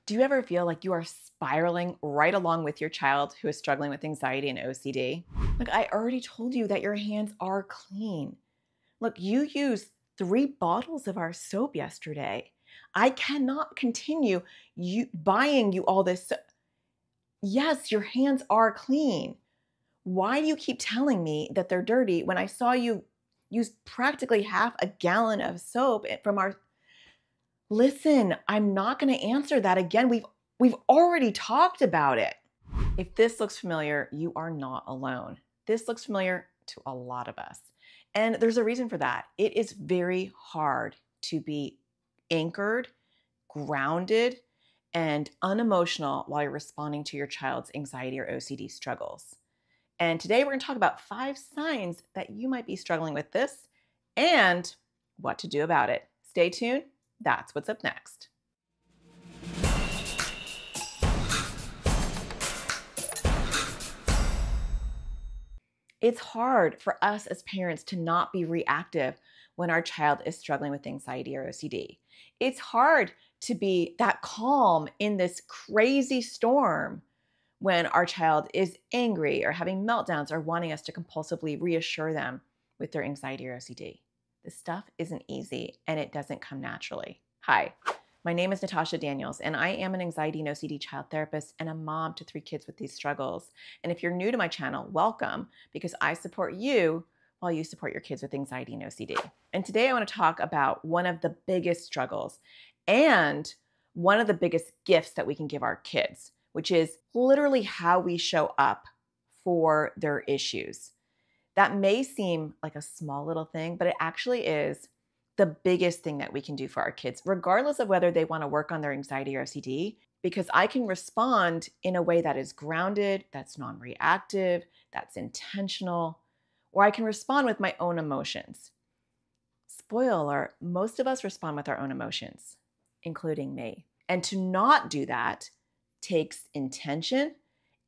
Do you ever feel like you are spiraling right along with your child who is struggling with anxiety and OCD? Look, I already told you that your hands are clean. Look, you used 3 bottles of our soap yesterday. I cannot continue buying you all this. Yes, your hands are clean. Why do you keep telling me that they're dirty when I saw you use practically half a gallon of soap from our... Listen, I'm not going to answer that again. We've already talked about it. If this looks familiar, you are not alone. This looks familiar to a lot of us. And there's a reason for that. It is very hard to be anchored, grounded, and unemotional while you're responding to your child's anxiety or OCD struggles. And today we're going to talk about 5 signs that you might be struggling with this and what to do about it. Stay tuned. That's what's up next. It's hard for us as parents to not be reactive when our child is struggling with anxiety or OCD. It's hard to be that calm in this crazy storm when our child is angry or having meltdowns or wanting us to compulsively reassure them with their anxiety or OCD. This stuff isn't easy and it doesn't come naturally. Hi, my name is Natasha Daniels and I am an anxiety and OCD child therapist and a mom to 3 kids with these struggles. And if you're new to my channel, welcome, because I support you while you support your kids with anxiety and OCD. And today I want to talk about one of the biggest struggles and one of the biggest gifts that we can give our kids, which is literally how we show up for their issues. That may seem like a small little thing, but it actually is the biggest thing that we can do for our kids, regardless of whether they want to work on their anxiety or OCD, because I can respond in a way that is grounded, that's non-reactive, that's intentional, or I can respond with my own emotions. Spoiler, most of us respond with our own emotions, including me. And to not do that takes intention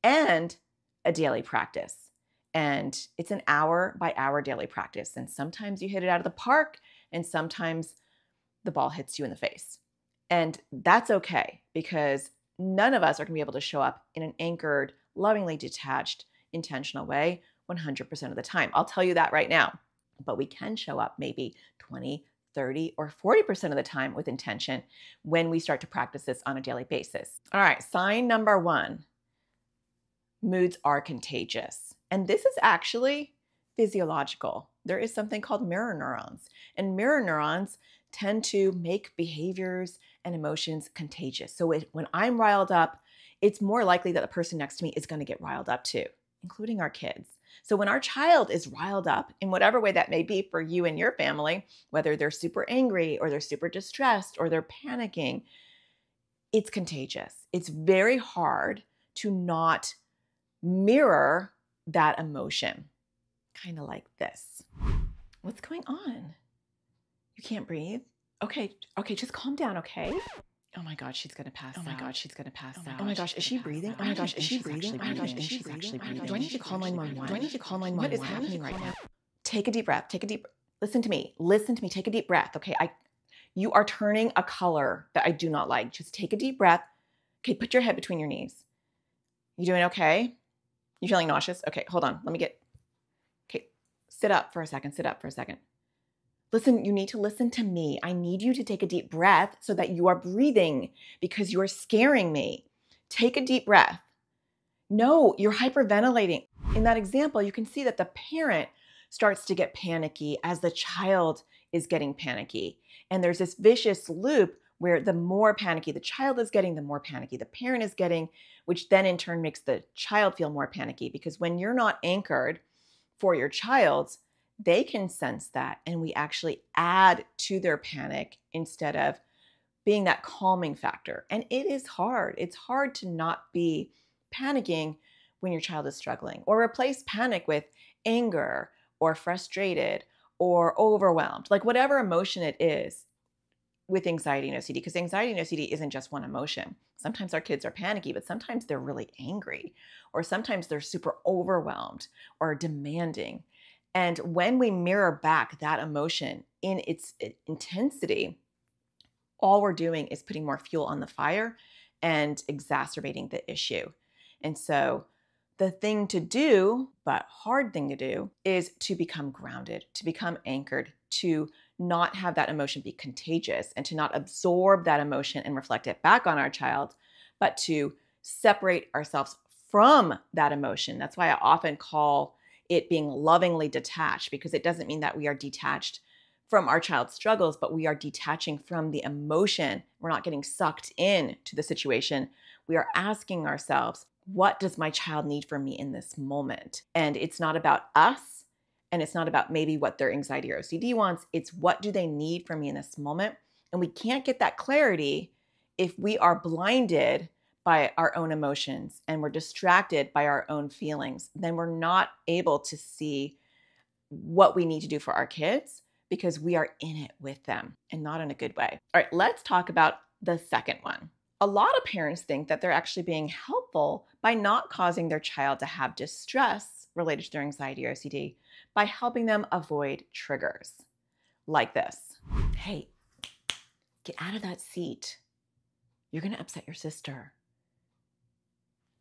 and a daily practice. And it's an hour-by-hour daily practice. And sometimes you hit it out of the park, and sometimes the ball hits you in the face. And that's okay, because none of us are going to be able to show up in an anchored, lovingly detached, intentional way 100% of the time. I'll tell you that right now. But we can show up maybe 20, 30, or 40% of the time with intention when we start to practice this on a daily basis. All right, sign number 1. Moods are contagious. And this is actually physiological. There is something called mirror neurons, and mirror neurons tend to make behaviors and emotions contagious. So when I'm riled up, it's more likely that the person next to me is going to get riled up too, including our kids. So when our child is riled up in whatever way that may be for you and your family, whether they're super angry or they're super distressed or they're panicking, it's contagious. It's very hard to not mirror that emotion, kind of like this. What's going on? You can't breathe? Okay, just calm down, okay? Oh my God, she's gonna pass out. Oh my God, she's gonna pass out. Oh my gosh, is she breathing? Oh my gosh, is she breathing? Oh my gosh, she's actually breathing. Do I need to call 911? Do I need to call 911? What is happening right now? Take a deep breath. Listen to me. Take a deep breath, okay? You are turning a color that I do not like. Just take a deep breath. Okay, put your head between your knees. You doing okay? You feeling nauseous? Okay, hold on. Okay, sit up for a second. Listen, you need to listen to me. I need you to take a deep breath so that you are breathing because you are scaring me. Take a deep breath. No, you're hyperventilating. In that example, you can see that the parent starts to get panicky as the child is getting panicky. And there's this vicious loop where the more panicky the child is getting, the more panicky the parent is getting, which then in turn makes the child feel more panicky, because when you're not anchored for your child, they can sense that, and we actually add to their panic instead of being that calming factor. And it is hard. It's hard to not be panicking when your child is struggling, or replace panic with anger or frustrated or overwhelmed, like whatever emotion it is with anxiety and OCD, because anxiety and OCD isn't just one emotion. Sometimes our kids are panicky, but sometimes they're really angry, or sometimes they're super overwhelmed or demanding. And when we mirror back that emotion in its intensity, all we're doing is putting more fuel on the fire and exacerbating the issue. And so the thing to do, but hard thing to do, is to become grounded, to become anchored, to not have that emotion be contagious and to not absorb that emotion and reflect it back on our child, but to separate ourselves from that emotion. That's why I often call it being lovingly detached, because it doesn't mean that we are detached from our child's struggles, but we are detaching from the emotion. We're not getting sucked in to the situation. We are asking ourselves, what does my child need from me in this moment? And it's not about us, and it's not about maybe what their anxiety or OCD wants. It's what do they need from me in this moment? And we can't get that clarity if we are blinded by our own emotions and we're distracted by our own feelings. Then we're not able to see what we need to do for our kids because we are in it with them and not in a good way. All right, let's talk about the second one. A lot of parents think that they're actually being helpful by not causing their child to have distress related to their anxiety or OCD by helping them avoid triggers like this. Hey, get out of that seat. You're going to upset your sister.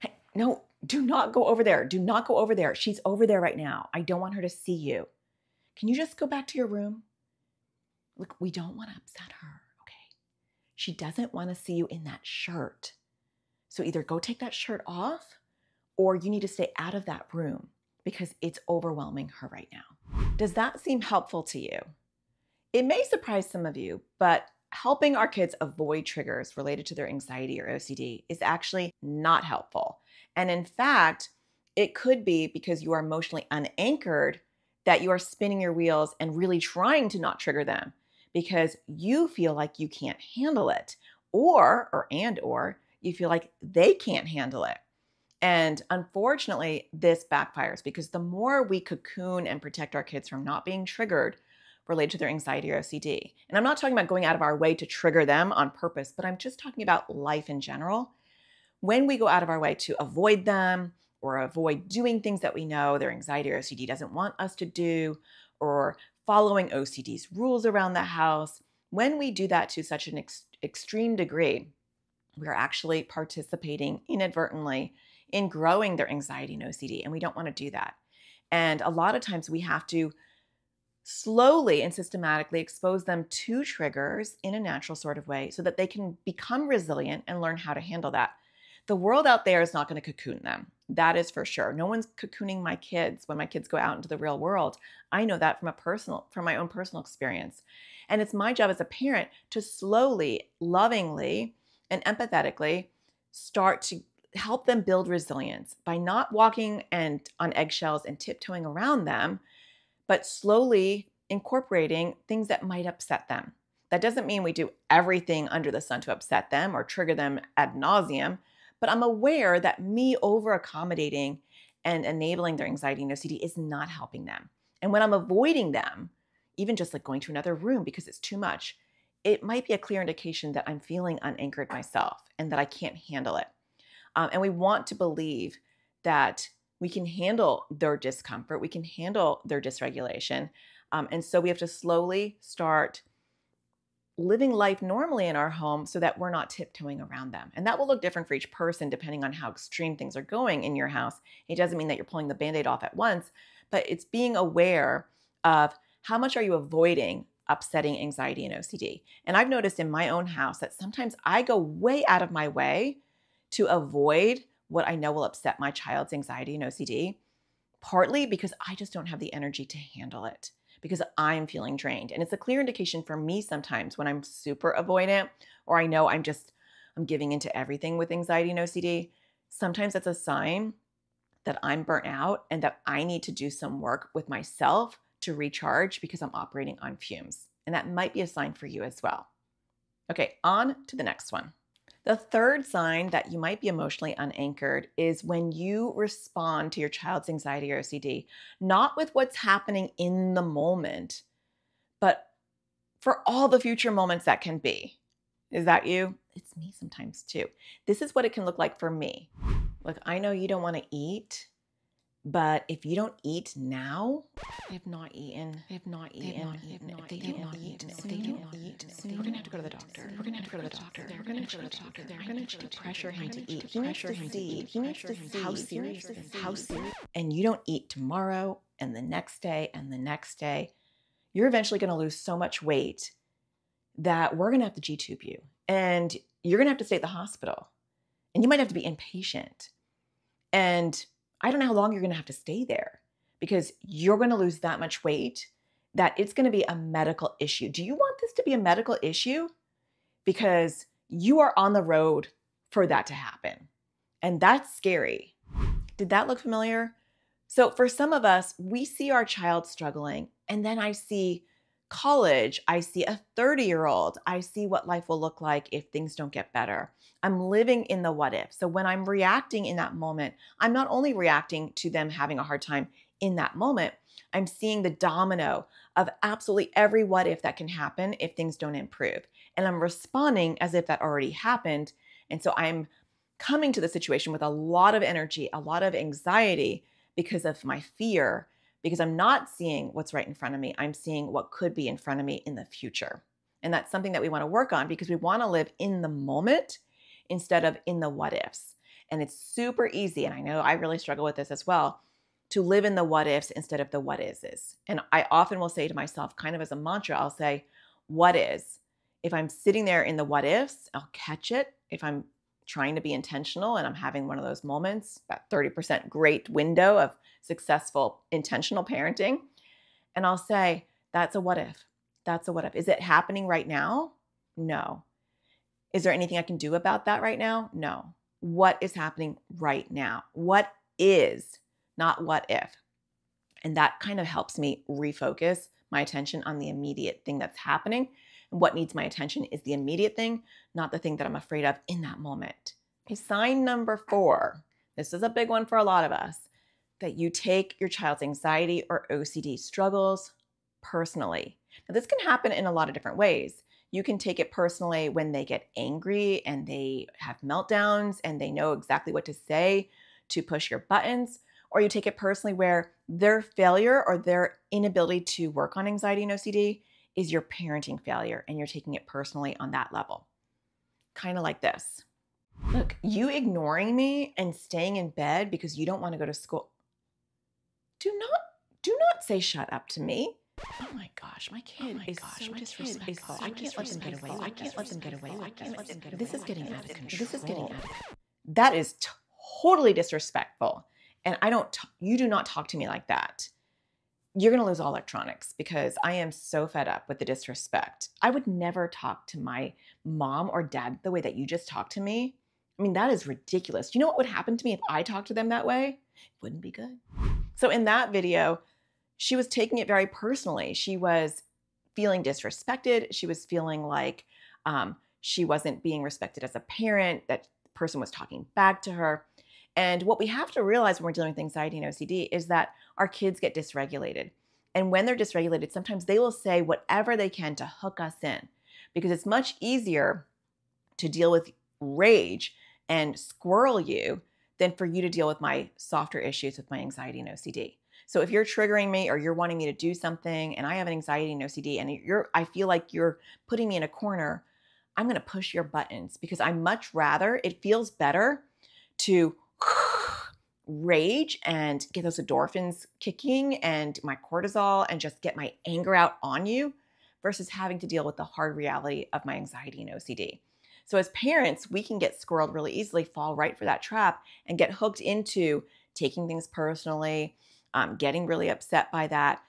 Hey, no, do not go over there. Do not go over there. She's over there right now. I don't want her to see you. Can you just go back to your room? Look, we don't want to upset her, okay? She doesn't want to see you in that shirt. So either go take that shirt off or you need to stay out of that room because it's overwhelming her right now. Does that seem helpful to you? It may surprise some of you, but helping our kids avoid triggers related to their anxiety or OCD is actually not helpful. And in fact, it could be because you are emotionally unanchored that you are spinning your wheels and really trying to not trigger them because you feel like you can't handle it, or you feel like they can't handle it. And unfortunately, this backfires because the more we cocoon and protect our kids from not being triggered related to their anxiety or OCD, and I'm not talking about going out of our way to trigger them on purpose, but I'm just talking about life in general. When we go out of our way to avoid them or avoid doing things that we know their anxiety or OCD doesn't want us to do, or following OCD's rules around the house, when we do that to such an extreme degree, we're actually participating inadvertently in growing their anxiety and OCD, and we don't want to do that. And a lot of times we have to slowly and systematically expose them to triggers in a natural sort of way so that they can become resilient and learn how to handle that. The world out there is not going to cocoon them. That is for sure. No one's cocooning my kids when my kids go out into the real world. I know that from my own personal experience. And it's my job as a parent to slowly, lovingly, and empathetically start to help them build resilience by not walking on eggshells and tiptoeing around them, but slowly incorporating things that might upset them. That doesn't mean we do everything under the sun to upset them or trigger them ad nauseum, but I'm aware that me over-accommodating and enabling their anxiety and OCD is not helping them. And when I'm avoiding them, even just like going to another room because it's too much, it might be a clear indication that I'm feeling unanchored myself and that I can't handle it. And we want to believe that we can handle their discomfort, we can handle their dysregulation. And so we have to slowly start living life normally in our home so that we're not tiptoeing around them. And that will look different for each person depending on how extreme things are going in your house. It doesn't mean that you're pulling the Band-Aid off at once, but it's being aware of how much are you avoiding upsetting anxiety and OCD. And I've noticed in my own house that sometimes I go way out of my way to avoid what I know will upset my child's anxiety and OCD, partly because I just don't have the energy to handle it, because I'm feeling drained. And it's a clear indication for me sometimes when I'm super avoidant or I know I'm giving into everything with anxiety and OCD. Sometimes that's a sign that I'm burnt out and that I need to do some work with myself to recharge because I'm operating on fumes. And that might be a sign for you as well. Okay, on to the next one. The third sign that you might be emotionally unanchored is when you respond to your child's anxiety or OCD, not with what's happening in the moment, but for all the future moments that can be. Is that you? It's me sometimes too. This is what it can look like for me. Look, I know you don't want to eat, But if you don't eat now, they have not eaten. They have not eaten. If they don't eat, we're gonna have to go to the doctor. We're gonna have to go to the doctor. We're gonna have to go to the doctor. We're gonna have to pressure him to eat. He needs to see. He needs to see how serious this is. How serious. And you don't eat tomorrow and the next day and the next day. You're eventually gonna lose so much weight that we're gonna have to G-tube you, and you're gonna have to stay at the hospital, and you might have to be inpatient. And I don't know how long you're going to have to stay there, because you're going to lose that much weight that it's going to be a medical issue. Do you want this to be a medical issue? Because you are on the road for that to happen. And that's scary. Did that look familiar? So for some of us, we see our child struggling, and then I see college, I see a 30-year-old, I see what life will look like if things don't get better. I'm living in the what if. So when I'm reacting in that moment, I'm not only reacting to them having a hard time in that moment, I'm seeing the domino of absolutely every what if that can happen if things don't improve. And I'm responding as if that already happened. And so I'm coming to the situation with a lot of energy, a lot of anxiety because of my fear, because I'm not seeing what's right in front of me. I'm seeing what could be in front of me in the future. And that's something that we want to work on, because we want to live in the moment instead of in the what ifs. And it's super easy, and I know I really struggle with this as well, to live in the what ifs instead of the what is. And I often will say to myself, kind of as a mantra, I'll say, what is? If I'm sitting there in the what ifs, I'll catch it. If I'm trying to be intentional and I'm having one of those moments, that 30% great window of successful intentional parenting, and I'll say, that's a what if. That's a what if. Is it happening right now? No. Is there anything I can do about that right now? No. What is happening right now? What is, not what if. And that kind of helps me refocus my attention on the immediate thing that's happening. And what needs my attention is the immediate thing, not the thing that I'm afraid of in that moment. Okay, sign number 4. This is a big one for a lot of us, that you take your child's anxiety or OCD struggles personally. Now, this can happen in a lot of different ways. You can take it personally when they get angry and they have meltdowns and they know exactly what to say to push your buttons. Or you take it personally where their failure or their inability to work on anxiety and OCD is your parenting failure, and you're taking it personally on that level. Kind of like this. Look, you ignoring me and staying in bed because you don't want to go to school. Do not say shut up to me. Oh my gosh, my kid is so disrespectful. I can't let them get away. I can't let them get away. This is getting out of control. That is totally disrespectful. And you do not talk to me like that. You're going to lose all electronics, because I am so fed up with the disrespect. I would never talk to my mom or dad the way that you just talked to me. I mean, that is ridiculous. Do you know what would happen to me if I talked to them that way? It wouldn't be good. So in that video, she was taking it very personally. She was feeling disrespected. She was feeling like she wasn't being respected as a parent, that the person was talking back to her. And what we have to realize when we're dealing with anxiety and OCD is that our kids get dysregulated. And when they're dysregulated, sometimes they will say whatever they can to hook us in, because it's much easier to deal with rage and squirrel you than for you to deal with my softer issues with my anxiety and OCD. So if you're triggering me or you're wanting me to do something and I have an anxiety and OCD and I feel like you're putting me in a corner, I'm going to push your buttons, because I much rather, it feels better to rage and get those endorphins kicking and my cortisol and just get my anger out on you, versus having to deal with the hard reality of my anxiety and OCD. So as parents, we can get squirreled really easily, fall right for that trap, and get hooked into taking things personally, getting really upset by that,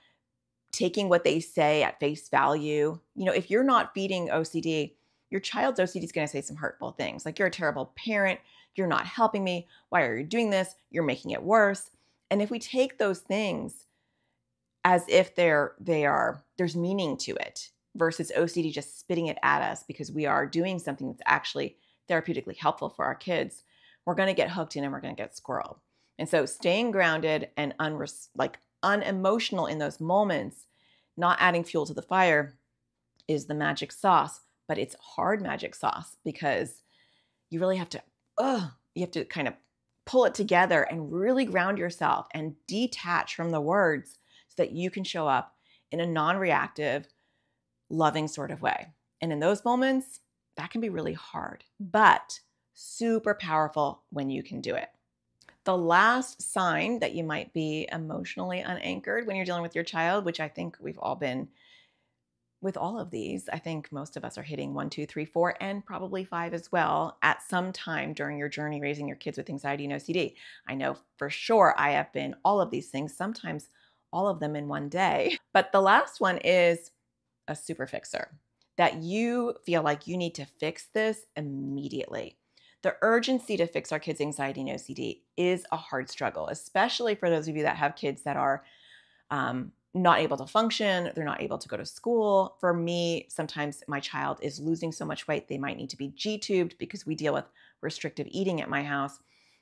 taking what they say at face value. You know, if you're not feeding OCD, your child's OCD is going to say some hurtful things like, you're a terrible parent, you're not helping me, why are you doing this, you're making it worse. And if we take those things as if there's meaning to it, versus OCD just spitting it at us because we are doing something that's actually therapeutically helpful for our kids, we're going to get hooked in and we're going to get squirreled. And so staying grounded and unemotional in those moments, not adding fuel to the fire, is the magic sauce. But it's hard magic sauce, because you really have to kind of pull it together and really ground yourself and detach from the words so that you can show up in a non-reactive, loving sort of way. And in those moments, that can be really hard, but super powerful when you can do it. The last sign that you might be emotionally unanchored when you're dealing with your child, which I think we've all been with all of these, I think most of us are hitting 1, 2, 3, 4, and probably 5 as well at some time during your journey raising your kids with anxiety and OCD. I know for sure I have been all of these things, sometimes all of them in one day. But the last one is a superfixer, that you feel like you need to fix this immediately. The urgency to fix our kids' anxiety and OCD is a hard struggle, especially for those of you that have kids that are not able to function, they're not able to go to school. For me, sometimes my child is losing so much weight, they might need to be G-tubed because we deal with restrictive eating at my house.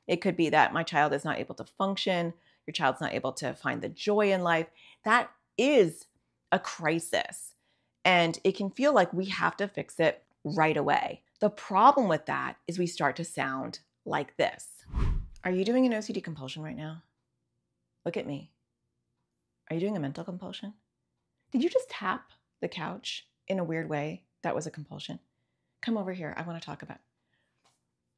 It could be that my child is not able to function, your child's not able to find the joy in life. That is a crisis. And it can feel like we have to fix it right away. The problem with that is we start to sound like this. Are you doing an OCD compulsion right now? Look at me. Are you doing a mental compulsion? Did you just tap the couch in a weird way? That was a compulsion. Come over here. I want to talk about it.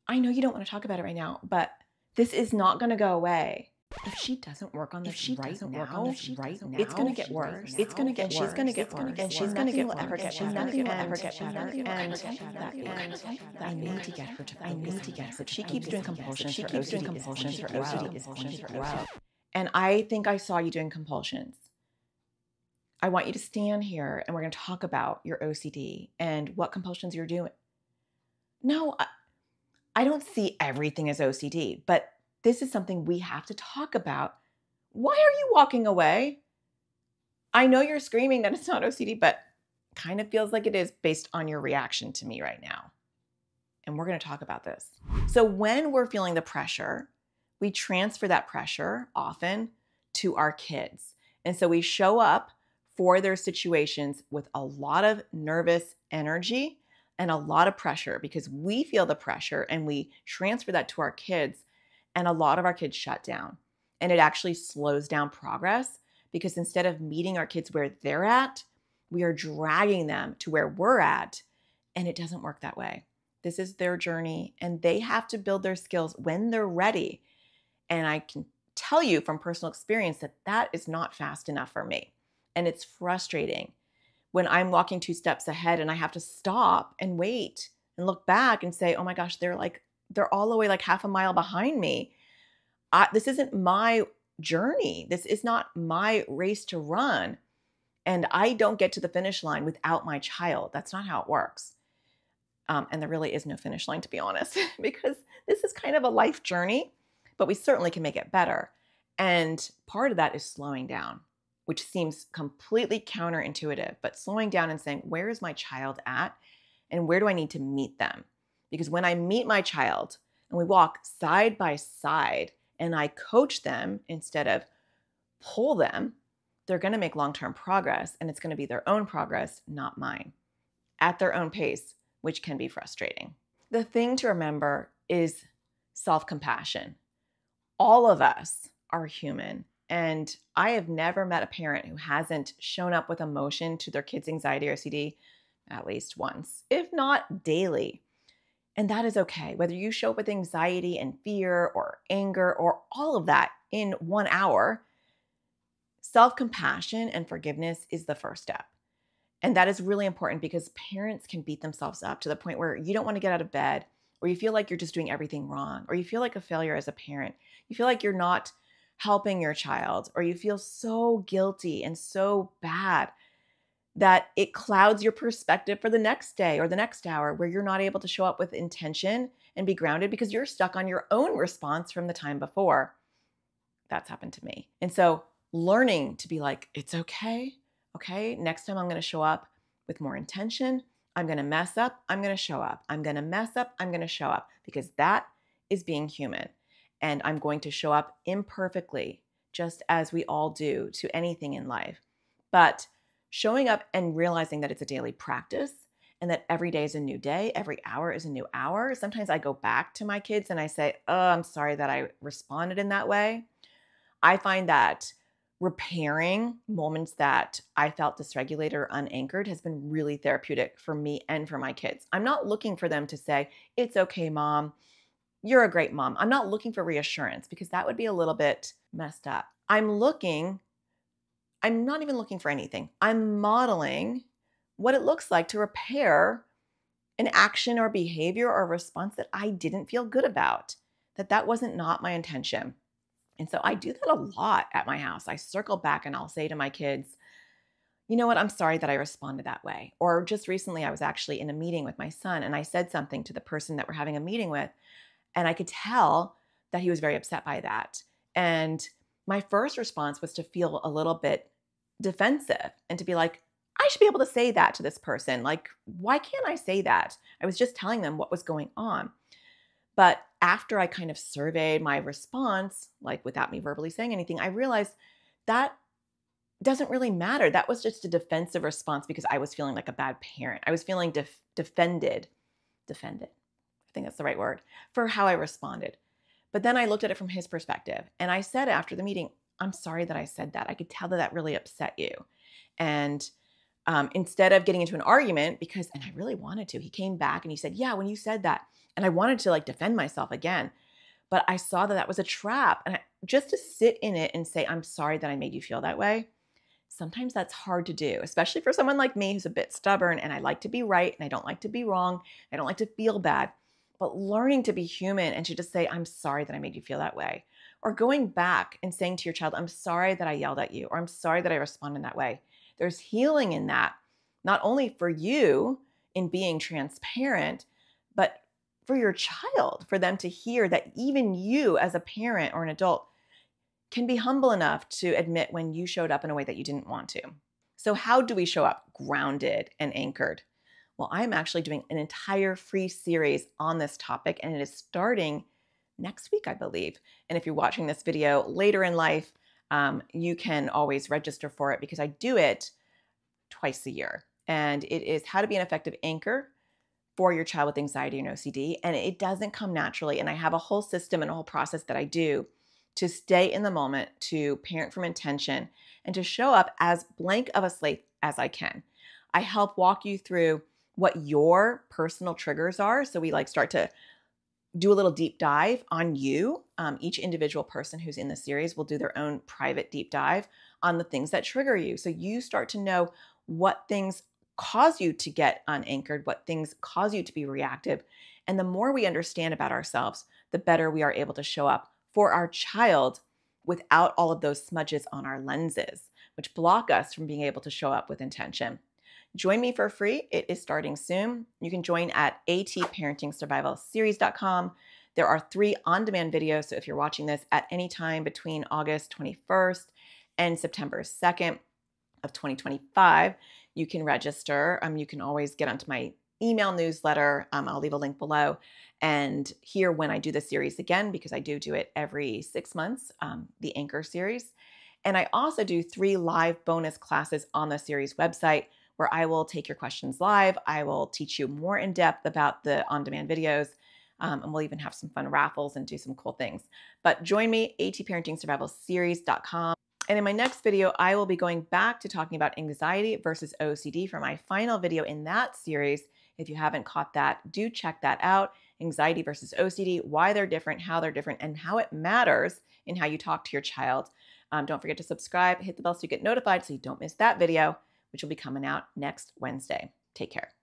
I know you don't want to talk about it right now, but this is not going to go away. If she doesn't work on this right now, it's going to get worse. It's going to get worse. She's going to get worse. And she's going to get worse. Nothing will ever get better. And I need to get her to focus. If she keeps doing compulsions, her OCD is going to grow. And I think I saw you doing compulsions. I want you to stand here and we're going to talk about your OCD and what compulsions you're doing. No, I don't see everything as OCD, but this is something we have to talk about. Why are you walking away? I know you're screaming that it's not OCD, but kind of feels like it is based on your reaction to me right now. And we're going to talk about this. So when we're feeling the pressure, we transfer that pressure often to our kids. And so we show up for their situations with a lot of nervous energy and a lot of pressure because we feel the pressure and we transfer that to our kids. And a lot of our kids shut down. And it actually slows down progress because instead of meeting our kids where they're at, we are dragging them to where we're at. And it doesn't work that way. This is their journey and they have to build their skills when they're ready. And I can tell you from personal experience that that is not fast enough for me. And it's frustrating when I'm walking 2 steps ahead and I have to stop and wait and look back and say, oh my gosh, they're all the way like half a mile behind me. This isn't my journey. This is not my race to run. And I don't get to the finish line without my child. That's not how it works. And there really is no finish line, to be honest, because this is kind of a life journey, but we certainly can make it better. And part of that is slowing down, which seems completely counterintuitive, but slowing down and saying, where is my child at? And where do I need to meet them? Because when I meet my child and we walk side by side and I coach them instead of pull them, they're going to make long-term progress and it's going to be their own progress, not mine, at their own pace, which can be frustrating. The thing to remember is self-compassion. All of us are human. And I have never met a parent who hasn't shown up with emotion to their kids' anxiety or OCD at least once, if not daily. And that is okay. Whether you show up with anxiety and fear or anger or all of that in 1 hour, self-compassion and forgiveness is the first step. And that is really important because parents can beat themselves up to the point where you don't want to get out of bed, or you feel like you're just doing everything wrong, or you feel like a failure as a parent. You feel like you're not helping your child, or you feel so guilty and so bad that it clouds your perspective for the next day or the next hour where you're not able to show up with intention and be grounded because you're stuck on your own response from the time before. That's happened to me. And so learning to be like, it's okay. Okay, next time I'm going to show up with more intention. I'm going to mess up. I'm going to show up. I'm going to mess up. I'm going to show up because that is being human. And I'm going to show up imperfectly, just as we all do to anything in life. But showing up and realizing that it's a daily practice and that every day is a new day, every hour is a new hour. Sometimes I go back to my kids and I say, oh, I'm sorry that I responded in that way. I find that repairing moments that I felt dysregulated or unanchored has been really therapeutic for me and for my kids. I'm not looking for them to say, it's okay, mom. You're a great mom. I'm not looking for reassurance because that would be a little bit messed up. I'm not even looking for anything. I'm modeling what it looks like to repair an action or behavior or response that I didn't feel good about, that wasn't not my intention. And so I do that a lot at my house. I circle back and I'll say to my kids, you know what? I'm sorry that I responded that way. Or just recently, I was actually in a meeting with my son and I said something to the person that we're having a meeting with. And I could tell that he was very upset by that. And my first response was to feel a little bit defensive and to be like, I should be able to say that to this person. Like, why can't I say that? I was just telling them what was going on. But after I kind of surveyed my response, like without me verbally saying anything, I realized that doesn't really matter. That was just a defensive response because I was feeling like a bad parent. I was feeling defended. I think that's the right word for how I responded. But then I looked at it from his perspective and I said after the meeting, I'm sorry that I said that. I could tell that that really upset you. And instead of getting into an argument, and I really wanted to, he came back and he said, yeah, when you said that, and I wanted to like defend myself again, but I saw that that was a trap. And just to sit in it and say, I'm sorry that I made you feel that way. Sometimes that's hard to do, especially for someone like me who's a bit stubborn and I like to be right and I don't like to be wrong. I don't like to feel bad, but learning to be human and to just say, I'm sorry that I made you feel that way. Or going back and saying to your child, I'm sorry that I yelled at you, or I'm sorry that I responded that way. There's healing in that, not only for you in being transparent, but for your child, for them to hear that even you as a parent or an adult can be humble enough to admit when you showed up in a way that you didn't want to. So how do we show up grounded and anchored? Well, I'm actually doing an entire free series on this topic, and it is starting next week, I believe. And if you're watching this video later in life, you can always register for it because I do it twice a year. And it is how to be an effective anchor for your child with anxiety and OCD. And it doesn't come naturally. And I have a whole system and a whole process that I do to stay in the moment, to parent from intention, and to show up as blank of a slate as I can. I help walk you through what your personal triggers are. So we start to do a little deep dive on you. Each individual person who's in the series will do their own private deep dive on the things that trigger you. So you start to know what things cause you to get unanchored, what things cause you to be reactive. And the more we understand about ourselves, the better we are able to show up for our child without all of those smudges on our lenses, which block us from being able to show up with intention. Join me for free. It is starting soon. You can join at atparentingsurvivalseries.com. There are 3 on-demand videos. So if you're watching this at any time between August 21st and September 2nd of 2025, you can register. You can always get onto my email newsletter. I'll leave a link below and hear when I do the series again, because I do it every 6 months, the Anchor series. And I also do 3 live bonus classes on the series website where I will take your questions live. I will teach you more in depth about the on-demand videos, and we'll even have some fun raffles and do some cool things. But join me, atparentingsurvivalseries.com. And in my next video, I will be going back to talking about anxiety versus OCD for my final video in that series. If you haven't caught that, do check that out. Anxiety versus OCD, why they're different, how they're different, and how it matters in how you talk to your child. Don't forget to subscribe, hit the bell so you get notified so you don't miss that video, which will be coming out next Wednesday. Take care.